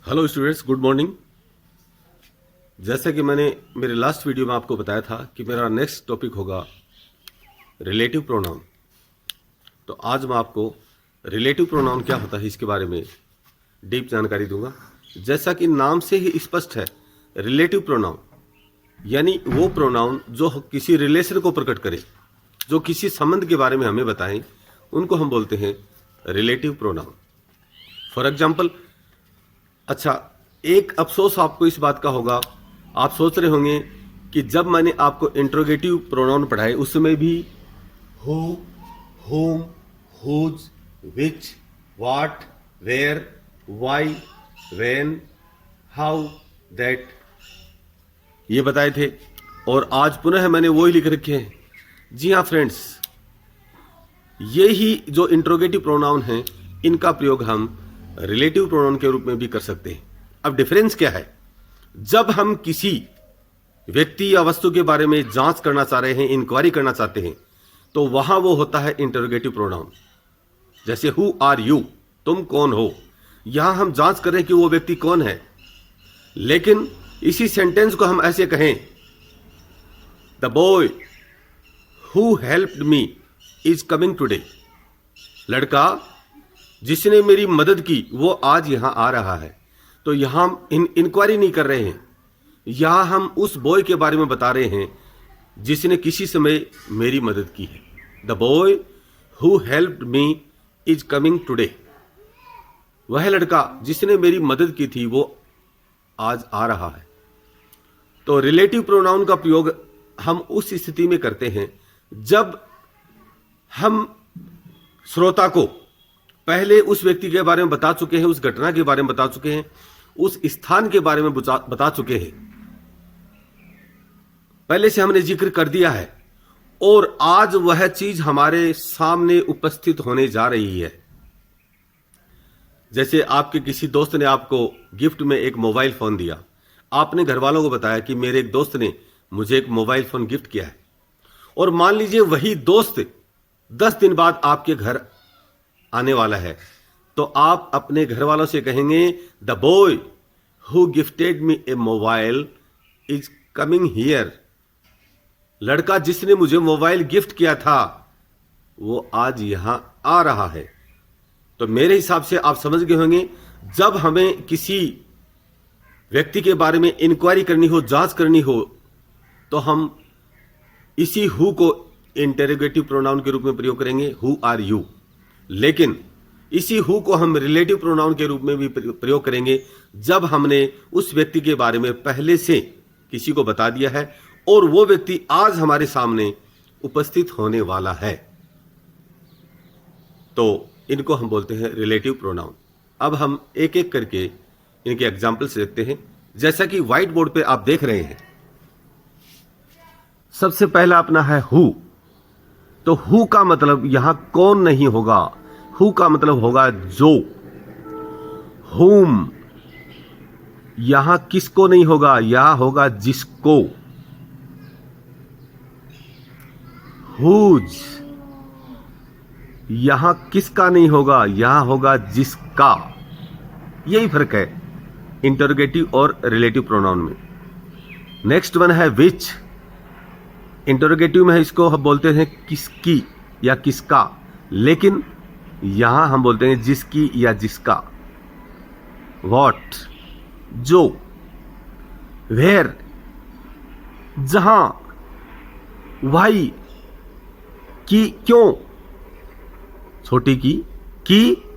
Hello students, good morning. जैसा कि मैंने मेरे लास्ट वीडियो में आपको बताया था कि मेरा नेक्स्ट टॉपिक होगा रिलेटिव प्रोनाउन। तो आज मैं आपको रिलेटिव प्रोनाउन क्या होता है इसके बारे में डीप जानकारी दूंगा। जैसा कि नाम से ही स्पष्ट है, रिलेटिव प्रोनाउन यानी वो प्रोनाउन जो किसी रिलेशन को प्रकट करे, जो किसी संबंध के बारे में हमें बताएं, उनको हम बोलते हैं रिलेटिव प्रोनाउन। फॉर एग्जाम्पल, अच्छा, एक अफसोस आपको इस बात का होगा, आप सोच रहे होंगे कि जब मैंने आपको इंट्रोगेटिव प्रोनाउन पढ़ाए उस समय भी who, whom, whose, which, what, where, why, when, how, that ये बताए थे, और आज पुनः मैंने वही लिख रखे हैं। जी हाँ फ्रेंड्स, ये ही जो इंट्रोगेटिव प्रोनाउन हैं, इनका प्रयोग हम रिलेटिव प्रोनाउन के रूप में भी कर सकते हैं। अब डिफरेंस क्या है? जब हम किसी व्यक्ति या वस्तु के बारे में जांच करना चाह रहे हैं, इंक्वायरी करना चाहते हैं, तो वहां वो होता है इंटरोगेटिव प्रोनाउन। जैसे हु आर यू, तुम कौन हो। यहां हम जांच कर रहे हैं कि वो व्यक्ति कौन है। लेकिन इसी सेंटेंस को हम ऐसे कहें, the boy who helped me is coming today. लड़का जिसने मेरी मदद की वो आज यहां आ रहा है। तो यहां हम इंक्वायरी नहीं कर रहे हैं, यहां हम उस बॉय के बारे में बता रहे हैं जिसने किसी समय मेरी मदद की है। The boy who helped me is coming today. वह लड़का जिसने मेरी मदद की थी वो आज आ रहा है। तो रिलेटिव प्रोनाउन का प्रयोग हम उस स्थिति में करते हैं जब हम श्रोता को पहले उस व्यक्ति के बारे में बता चुके हैं, उस घटना के बारे में बता चुके हैं, उस स्थान के बारे में बता चुके हैं, पहले से हमने जिक्र कर दिया है, और आज वह चीज हमारे सामने उपस्थित होने जा रही है। जैसे आपके किसी दोस्त ने आपको गिफ्ट में एक मोबाइल फोन दिया, आपने घर वालों को बताया कि मेरे एक दोस्त ने मुझे एक मोबाइल फोन गिफ्ट किया है, और मान लीजिए वही दोस्त 10 दिन बाद आपके घर आने वाला है, तो आप अपने घर वालों से कहेंगे, the boy who gifted me A mobile is coming here. लड़का जिसने मुझे मोबाइल गिफ्ट किया था वो आज यहां आ रहा है। तो मेरे हिसाब से आप समझ गए होंगे, जब हमें किसी व्यक्ति के बारे में इंक्वायरी करनी हो, जांच करनी हो, तो हम इसी हु को इंटरोगेटिव प्रोनाउन के रूप में प्रयोग करेंगे, हु आर यू। लेकिन इसी हु को हम रिलेटिव प्रोनाउन के रूप में भी प्रयोग करेंगे जब हमने उस व्यक्ति के बारे में पहले से किसी को बता दिया है और वो व्यक्ति आज हमारे सामने उपस्थित होने वाला है। तो इनको हम बोलते हैं रिलेटिव प्रोनाउन। अब हम एक एक करके इनके एग्जाम्पल्स देखते हैं। जैसा कि व्हाइट बोर्ड पे आप देख रहे हैं, सबसे पहला अपना है हु। तो हु का मतलब यहां कौन नहीं होगा, हु का मतलब होगा जो। हुम यहां किसको नहीं होगा, यहां होगा जिसको। हुज यहां किसका नहीं होगा, यहां होगा जिसका। यही फर्क है इंटरोगेटिव और रिलेटिव प्रोनाउन में। नेक्स्ट वन है विच। इंटरोगेटिव में इसको हम बोलते हैं किसकी या किसका, लेकिन यहां हम बोलते हैं जिसकी या जिसका। व्हाट जो। वेयर जहां। वाई की क्यों, छोटी की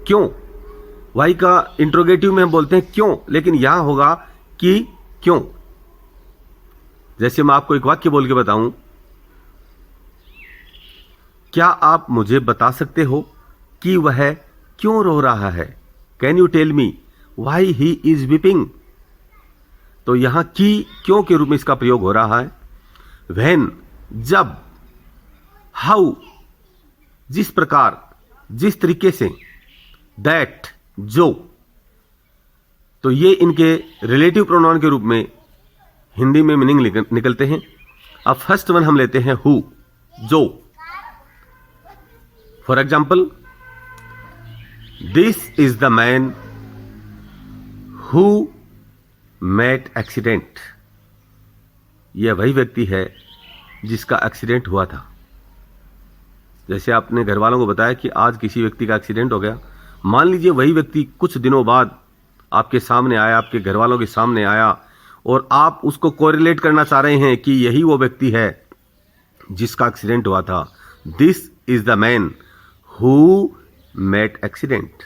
क्यों। वाई का इंट्रोगेटिव में हम बोलते हैं क्यों, लेकिन यहां होगा कि क्यों। जैसे मैं आपको एक वाक्य बोल के बताऊं, क्या आप मुझे बता सकते हो कि वह क्यों रो रहा है। Can you tell me why he is weeping. तो यहां की क्यों के रूप में इसका प्रयोग हो रहा है। व्हेन जब। हाउ जिस प्रकार, जिस तरीके से। दैट जो। तो ये इनके रिलेटिव प्रोनाउन के रूप में हिंदी में मीनिंग निकलते हैं। अब फर्स्ट वन हम लेते हैं हु, जो। For example, this is the man who met accident, यह वही व्यक्ति है जिसका एक्सीडेंट हुआ था। जैसे आपने घर वालों को बताया कि आज किसी व्यक्ति का एक्सीडेंट हो गया, मान लीजिए वही व्यक्ति कुछ दिनों बाद आपके सामने आया, आपके घर वालों के सामने आया, और आप उसको कोरिलेट करना चाह रहे हैं कि यही वो व्यक्ति है जिसका एक्सीडेंट हुआ था। This is the man who met accident.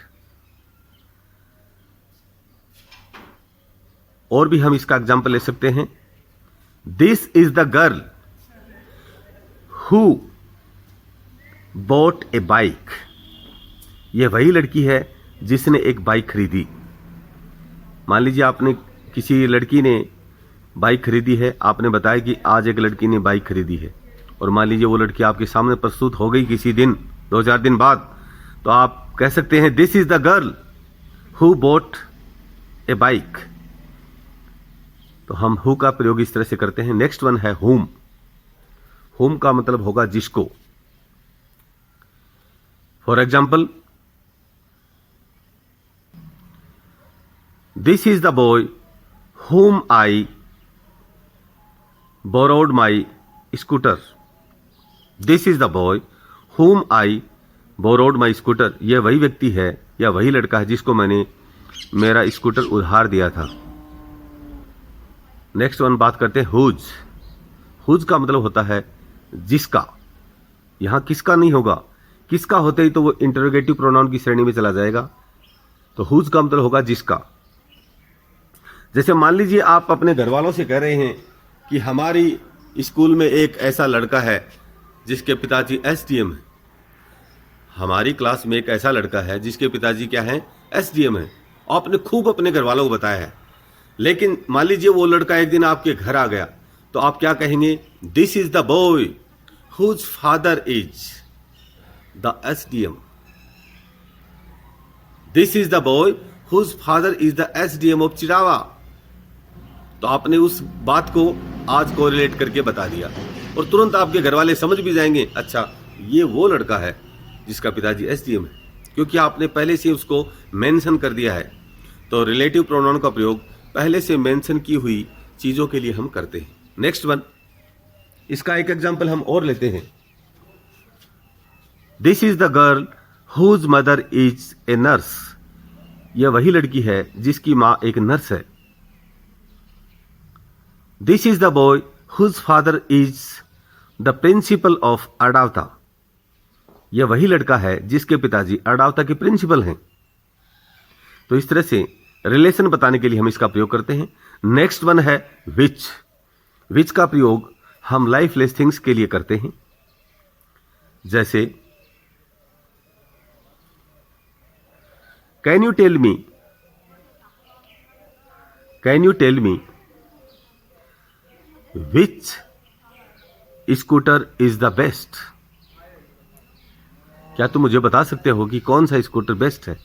और भी हम इसका एग्जाम्पल ले सकते हैं। This is the girl who bought a bike, यह वही लड़की है जिसने एक बाइक खरीदी। मान लीजिए आपने किसी लड़की ने बाइक खरीदी है, आपने बताया कि आज एक लड़की ने बाइक खरीदी है, और मान लीजिए वो लड़की आपके सामने प्रस्तुत हो गई किसी दिन 2-4 दिन बाद, तो आप कह सकते हैं this is the girl who bought a bike. तो हम हु का प्रयोग इस तरह से करते हैं। नेक्स्ट वन है हुम। हुम का मतलब होगा जिसको। For example, this is the boy whom I borrowed my scooter. This is the boy whom I borrowed my scooter. यह वही व्यक्ति है या वही लड़का है जिसको मैंने मेरा स्कूटर उधार दिया था। नेक्स्ट वन बात करते हैं हुज। हुज का मतलब होता है जिसका। यहां किसका नहीं होगा, किसका होते ही तो वो इंटरोगेटिव प्रोनाउन की श्रेणी में चला जाएगा। तो हुज का मतलब होगा जिसका। जैसे मान लीजिए आप अपने घर वालों से कह रहे हैं कि हमारी स्कूल में एक ऐसा लड़का है जिसके पिताजी एसडीएम है। हमारी क्लास में एक ऐसा लड़का है जिसके पिताजी क्या हैं, एसडीएम है। आपने खूब अपने घर वालों को बताया है, लेकिन मान लीजिए वो लड़का एक दिन आपके घर आ गया, तो आप क्या कहेंगे, this is the boy whose father is the SDM. This is the boy whose father is the SDM of Chirawa. तो आपने उस बात को आज कोरिलेट करके बता दिया, और तुरंत आपके घर वाले समझ भी जाएंगे, अच्छा ये वो लड़का है जिसका पिताजी एसडीएम है, क्योंकि आपने पहले से उसको मेंशन कर दिया है। तो रिलेटिव प्रोनाउन का प्रयोग पहले से मेंशन की हुई चीजों के लिए हम करते हैं। नेक्स्ट वन, इसका एक एग्जांपल हम और लेते हैं। This is the girl whose mother is a nurse. यह वही लड़की है जिसकी मां एक नर्स है। This is the boy whose father is the principal of अडावता। यह वही लड़का है जिसके पिताजी अडावता के प्रिंसिपल हैं। तो इस तरह से रिलेशन बताने के लिए हम इसका प्रयोग करते हैं। नेक्स्ट वन है विच। विच का प्रयोग हम लाइफलेस थिंग्स के लिए करते हैं। जैसे can you tell me which scooter is the best. क्या तुम मुझे बता सकते हो कि कौन सा स्कूटर बेस्ट है।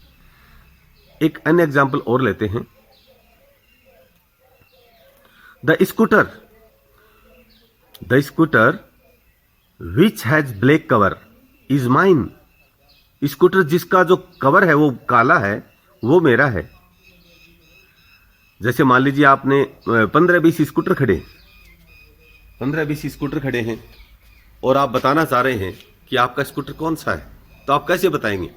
एक अन्य एग्जाम्पल और लेते हैं। The scooter which has black cover is mine. Scooter जिसका जो कवर है वो काला है, वो मेरा है। जैसे मान लीजिए आपने 15-20 स्कूटर खड़े हैं और आप बताना चाह रहे हैं कि आपका स्कूटर कौन सा है, तो आप कैसे बताएंगे।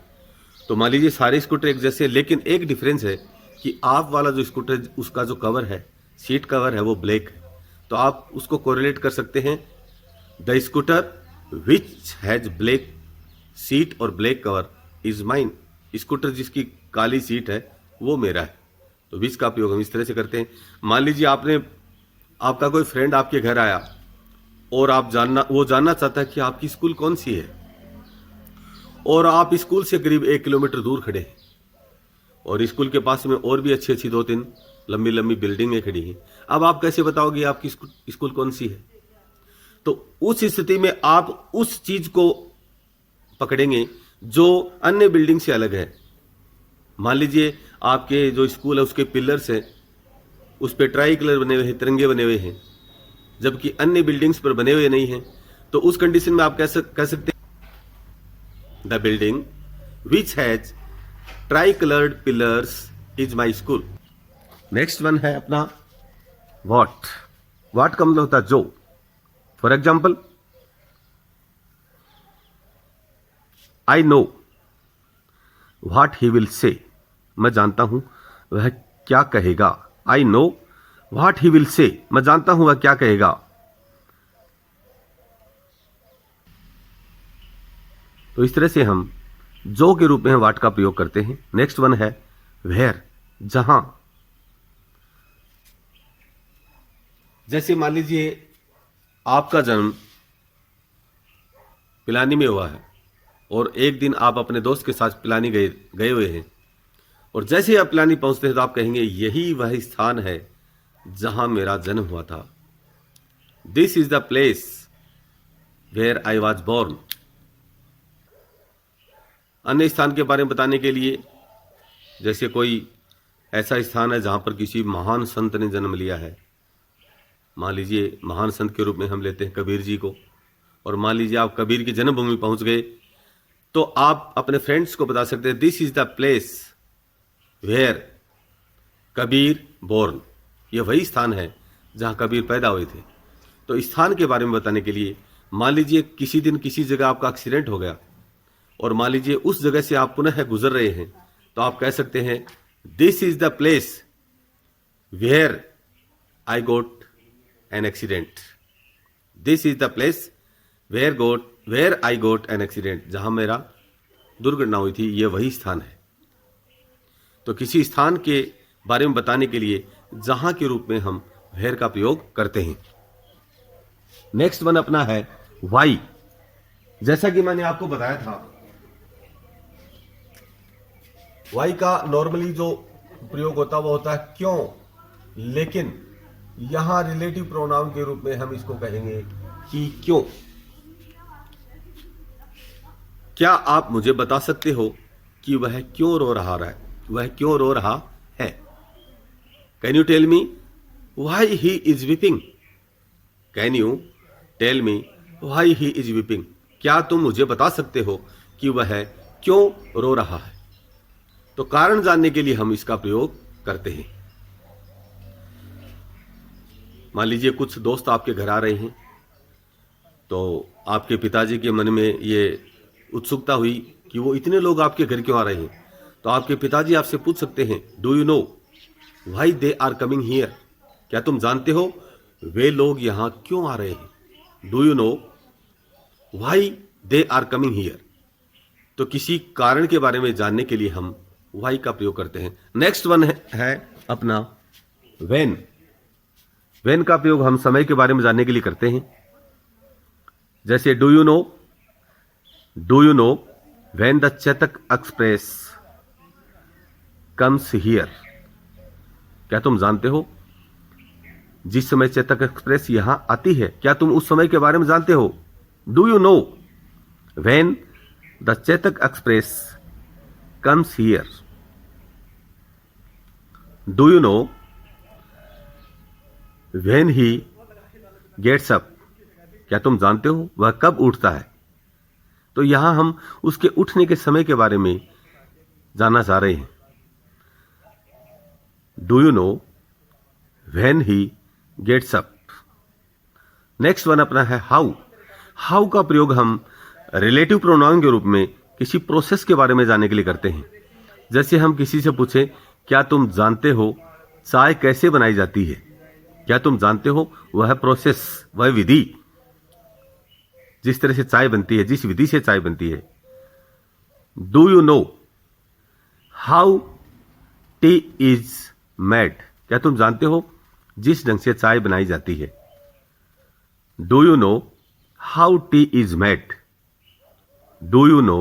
तो मान लीजिए सारे स्कूटर एक जैसे, लेकिन एक डिफरेंस है कि आप वाला जो स्कूटर उसका जो कवर है, सीट कवर है, वो ब्लैक है। तो आप उसको कोरिलेट कर सकते हैं, the scooter which has black seat और black cover is mine. Scooter जिसकी काली सीट है वो मेरा है। तो विच का प्रयोग हम इस तरह से करते हैं। मान लीजिए आपका कोई फ्रेंड आपके घर आया और वो जानना चाहता है कि आपकी स्कूल कौन सी है, और आप स्कूल से करीब 1 किलोमीटर दूर खड़े हैं, और स्कूल के पास में और भी अच्छी 2-3 लंबी लंबी बिल्डिंगें खड़ी हैं। अब आप कैसे बताओगे आपकी स्कूल कौन सी है। तो उस स्थिति में आप उस चीज को पकड़ेंगे जो अन्य बिल्डिंग से अलग है। मान लीजिए आपके जो स्कूल है उसके पिलर्स हैं, उस पे ट्राई कलर बने हुए हैं, तिरंगे बने हुए हैं, जबकि अन्य बिल्डिंग्स पर बने हुए नहीं हैं। तो उस कंडीशन में आप कह सकते हैं the building which has try coloured pillars is my school. Next one है अपना व्हाट। व्हाट का मतलब होता है जो। For example, I know what he will say. मैं जानता हूं वह क्या कहेगा। I know what he will say, मैं जानता हूं वह क्या कहेगा। तो इस तरह से हम जो के रूप में व्हाट का प्रयोग करते हैं। नेक्स्ट वन है वेयर, जहां। जैसे मान लीजिए आपका जन्म पिलानी में हुआ है और एक दिन आप अपने दोस्त के साथ पिलानी गए हुए हैं, और जैसे ही आप पिलानी पहुंचते हैं तो आप कहेंगे यही वह स्थान है जहां मेरा जन्म हुआ था। This is the place where I was born. अन्य स्थान के बारे में बताने के लिए, जैसे कोई ऐसा स्थान है जहां पर किसी महान संत ने जन्म लिया है। मान लीजिए महान संत के रूप में हम लेते हैं कबीर जी को, और मान लीजिए आप कबीर की जन्मभूमि पहुंच गए, तो आप अपने फ्रेंड्स को बता सकते हैं this is the place where Kabir born. यह वही स्थान है जहां कबीर पैदा हुए थे। तो स्थान के बारे में बताने के लिए, मान लीजिए किसी दिन किसी जगह आपका एक्सीडेंट हो गया और मान लीजिए उस जगह से आप पुनः गुजर रहे हैं, तो आप कह सकते हैं this is the place where I got an accident. This is the place where I got an accident. जहां मेरा दुर्घटना हुई थी, यह वही स्थान है। तो किसी स्थान के बारे में बताने के लिए जहां के रूप में हम वेयर का प्रयोग करते हैं। नेक्स्ट वन अपना है वाई। जैसा कि मैंने आपको बताया था, वाई का नॉर्मली जो प्रयोग होता है वो होता है क्यों, लेकिन यहां रिलेटिव प्रोनाउन के रूप में हम इसको कहेंगे कि क्यों। क्या आप मुझे बता सकते हो कि वह क्यों रो रहा है? वह क्यों रो रहा है? Can you tell me why he is weeping? Can you tell me why he is weeping? क्या तुम मुझे बता सकते हो कि वह क्यों रो रहा है? तो कारण जानने के लिए हम इसका प्रयोग करते हैं। मान लीजिए कुछ दोस्त आपके घर आ रहे हैं, तो आपके पिताजी के मन में ये उत्सुकता हुई कि वो इतने लोग आपके घर क्यों आ रहे हैं। तो आपके पिताजी आपसे पूछ सकते हैं do you know why they are coming here? क्या तुम जानते हो वे लोग यहां क्यों आ रहे हैं? Do you know why they are coming here? तो किसी कारण के बारे में जानने के लिए हम व्हाई का प्रयोग करते हैं। नेक्स्ट वन है अपना व्हेन। व्हेन का प्रयोग हम समय के बारे में जानने के लिए करते हैं। जैसे do you know when the Chetak express comes here? क्या तुम जानते हो जिस समय चेतक एक्सप्रेस यहां आती है, क्या तुम उस समय के बारे में जानते हो? Do you know when the Chetak express comes here? Do you know when he gets up? क्या तुम जानते हो वह कब उठता है? तो यहां हम उसके उठने के समय के बारे में जानना चाह रहे हैं। Do you know when he gets up? Next one अपना है हाउ। हाउ का प्रयोग हम रिलेटिव प्रोनाउन के रूप में किसी प्रोसेस के बारे में जानने के लिए करते हैं। जैसे हम किसी से पूछें क्या तुम जानते हो चाय कैसे बनाई जाती है? क्या तुम जानते हो वह प्रोसेस, वह विधि, जिस तरह से चाय बनती है, जिस विधि से चाय बनती है। Do you know how T is made? क्या तुम जानते हो जिस ढंग से चाय बनाई जाती है? Do you know how T is made? Do you know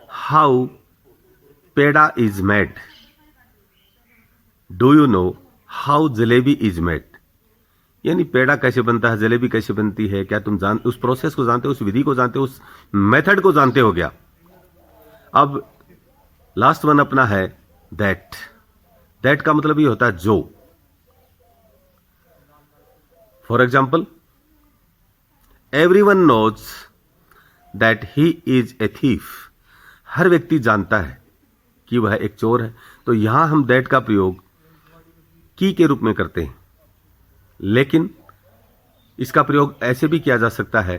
how peda is made? Do you know how jalebi is made? यानी पेड़ा कैसे बनता है, जलेबी कैसे बनती है, क्या तुम उस प्रोसेस को जानते हो, उस विधि को जानते हो, उस मेथड को जानते हो क्या? अब लास्ट वन अपना है दैट। दैट का मतलब ये होता है जो। For example, everyone knows that he is a thief. हर व्यक्ति जानता है कि वह एक चोर है। तो यहां हम दैट का प्रयोग की के रूप में करते हैं, लेकिन इसका प्रयोग ऐसे भी किया जा सकता है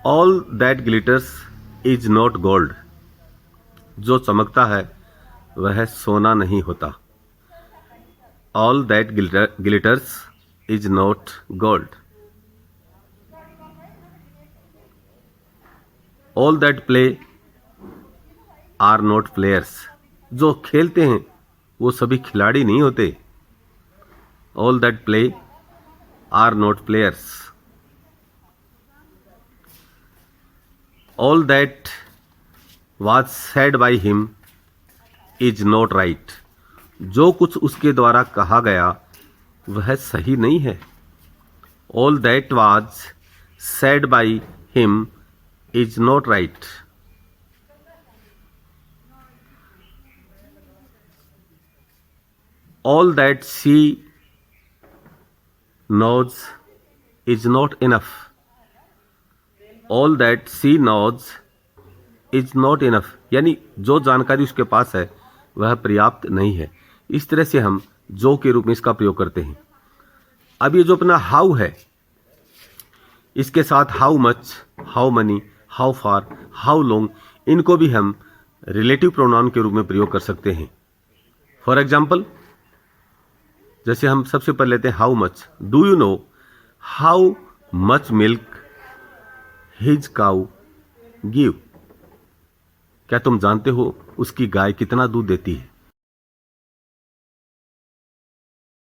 all that glitters is not gold. जो चमकता है वह सोना नहीं होता। All that glitters is not gold. All that play are not players. जो खेलते हैं वो सभी खिलाड़ी नहीं होते। All that play are not players. All that was said by him is not right। जो कुछ उसके द्वारा कहा गया वह सही नहीं है। All that was said by him is not right। All that she knows is not enough। All that she knows is not enough, यानी जो जानकारी उसके पास है वह पर्याप्त नहीं है। इस तरह से हम जो के रूप में इसका प्रयोग करते हैं। अब ये जो अपना हाउ है, इसके साथ how much, how many, how far, how long, इनको भी हम रिलेटिव प्रोनाउन के रूप में प्रयोग कर सकते हैं। फॉर एग्जाम्पल, जैसे हम सबसे पहले लेते हैं how much. Do you know how much milk his cow give. क्या तुम जानते हो उसकी गाय कितना दूध देती है?